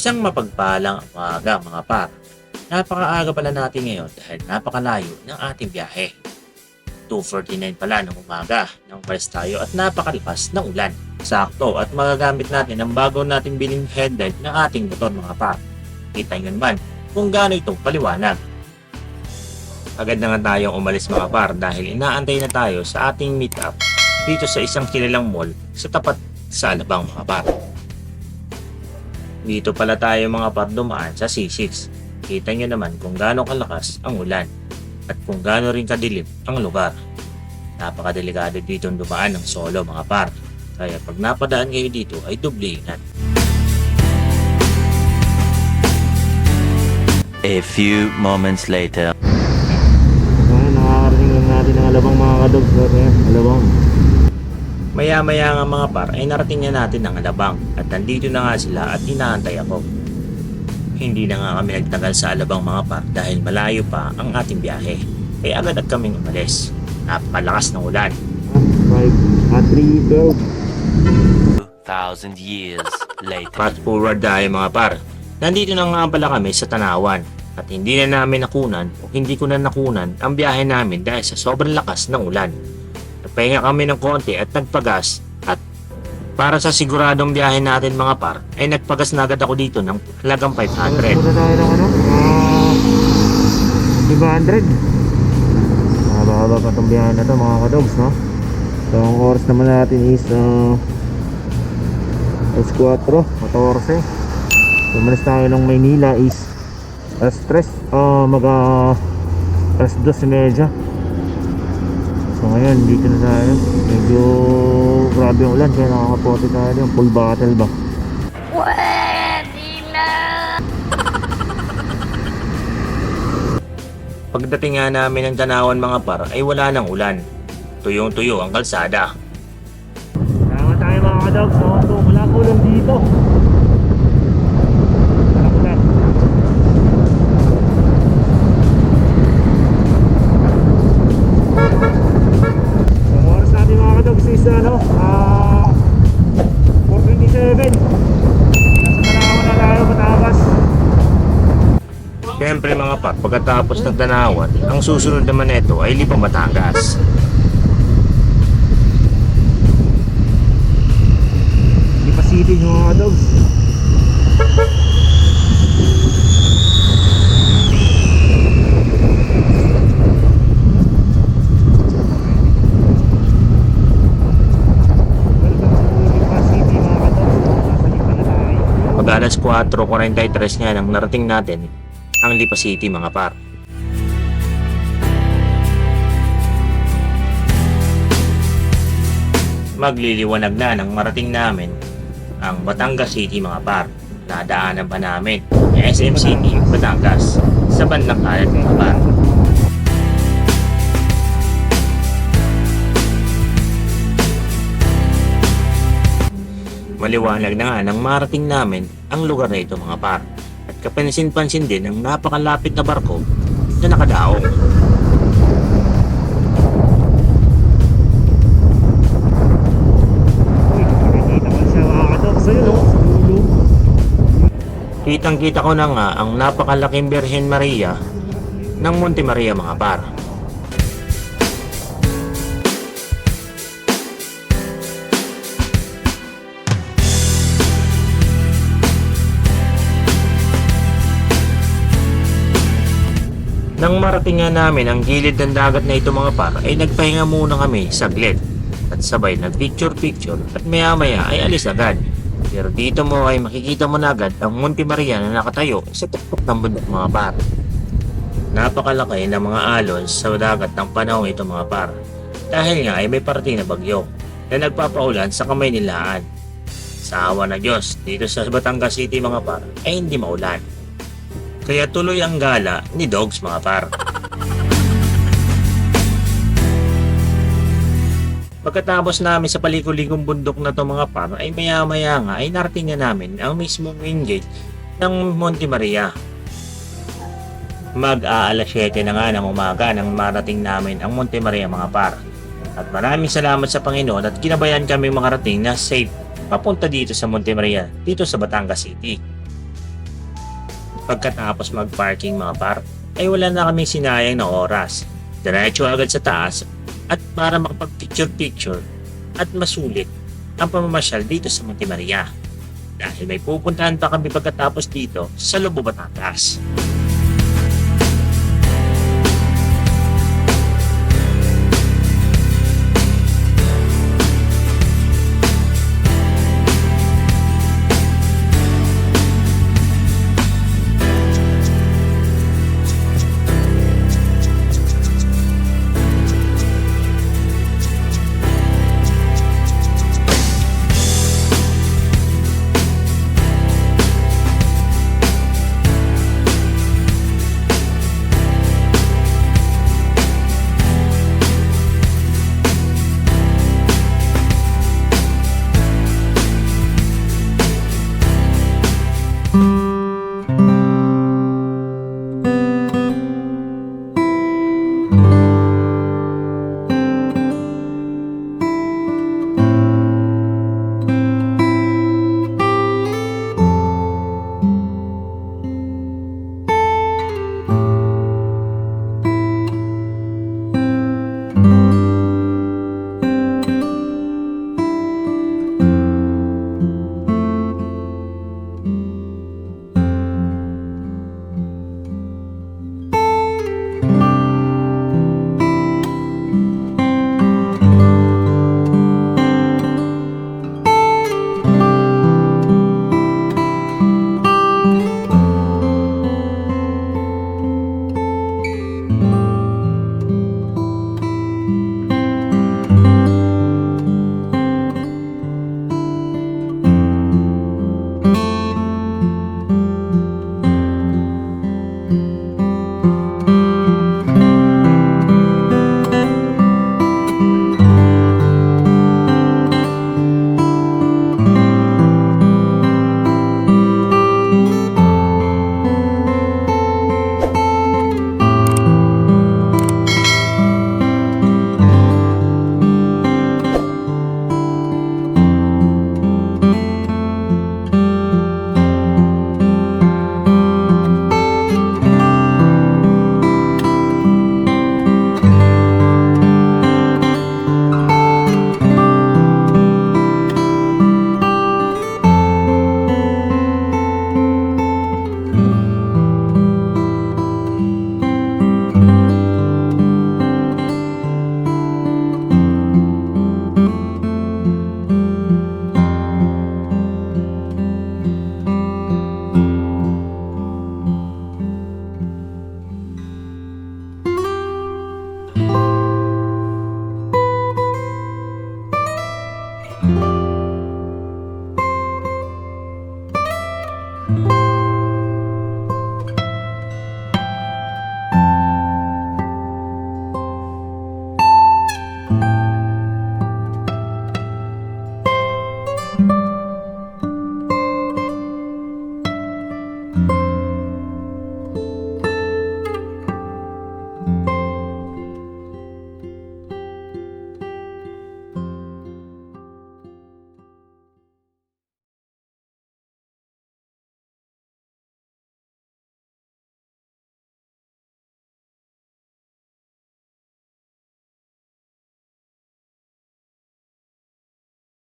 Isang mapagpalang umaga mga par. Napakaaga pala natin ngayon dahil napakalayo ng ating biyahe. 2:49 pala ng umaga nang pares tayo at napakalakas ng ulan. Sakto at magagamit natin ang bago nating biling headlight ng ating motor mga par. Kita nyo naman kung gaano itong paliwanag. Agad na nga tayong umalis mga par dahil inaantay na tayo sa ating meet up dito sa isang kilalang mall sa tapat sa Alabang mga par. Dito pala tayo mga par dumaan sa C6. Kita nyo naman kung gaano kalakas ang ulan at kung gaano rin kadilim ang lugar. Napakadelikado dito dumaan ng solo mga par. Kaya pag napadaan kayo dito ay doble ingat. A few moments later. Ngayon, nakakarating lang natin ang Alabang mga kadogs. Alabang. Maya-maya nga mga par ay narating na natin ang Alabang at nandito na nga sila at inaantay ako. Hindi na nga kami nagtagal sa Alabang mga par dahil malayo pa ang ating biyahe. Kaya agad at kaming umalis. Napakalakas ng ulan. 2,000 years later. Fast forward tayo mga par. Nandito na nga pala kami sa Tanawan at hindi na namin nakunan o hindi ko na nakunan ang biyahe namin dahil sa sobrang lakas ng ulan. Nagpahinga kami ng konti at nagpagas at para sa siguradong biyahe natin mga par ay nagpagas na agad ako dito ng halagang 500. Punta tayo ng 500. Mahaba pa itong biyahe na ito mga kadogs, no? So ang oras naman natin is is 4:14. So umalis tayo ng Maynila is alas 3 alas 2:30. So ngayon dito na tayo. Medyo grabe yung ulan kaya nakakapote tayo yung full bottle ba. Pwede na! Pagdating nga namin ng Tanawan mga par ay wala nang ulan. Tuyong-tuyo ang kalsada. Salamat tayo mga kadogs, no? So wala po lang dito. Wala po lang. So oras natin mga kadogs is 4:27. Nasa Tanawan na tayo, Batangas. Siyempre mga par, pagkatapos ng Tanawan, ang susunod naman nito ay Lipa Batangas. Lipa City yung mga kadogs. Pag alas 4:43 nga nang narating natin ang Lipa City mga par. Magliliwanag na nang marating namin ang Batangas City mga par. Nadaanan pa namin ang SM City Batangas sa bandang kanan mga par. Maliwanag na nga nang marating namin ang lugar na ito mga par. At kapansin-pansin din ang napakalapit na barko na nakadaong. Nakikita ko siya mga kadogs. Ayun, no? Kitang-kita ko na nga ang napakalaking Birhen Maria ng Monte Maria mga par. Nang marating nga namin ang gilid ng dagat na ito mga par ay nagpahinga muna kami saglit at sabay nag-picture at maya-maya ay alis agad. Pero dito mo ay makikita mo na agad ang Monte Maria na nakatayo sa tuktok ng bundok mga par. Napakalaki ng mga alon sa dagat ng panahon ito mga par. Dahil nga ay may parating na bagyo na nagpapaulan sa Kamaynilaan. Sa awa na Diyos, dito sa Batangas City mga par ay hindi maulan. Kaya tuloy ang gala ni Dogs mga par. Pagkatapos namin sa palikuligong bundok na to mga par ay maya-maya nga ay narating na namin ang mismong main gate ng Monte Maria. Mag-aalas 7 na nga ng umaga nang marating namin ang Monte Maria mga par. At maraming salamat sa Panginoon at ginabayan kami makarating na safe papunta dito sa Monte Maria, dito sa Batangas City. Pagkatapos mag-parking mga par, ay wala na kaming sinayang na oras. Diretso agad sa taas at para makapag-picture-picture at masulit ang pamamasyal dito sa Monte Maria. Dahil may pupuntahan pa kami pagkatapos dito sa Lobo, Batangas.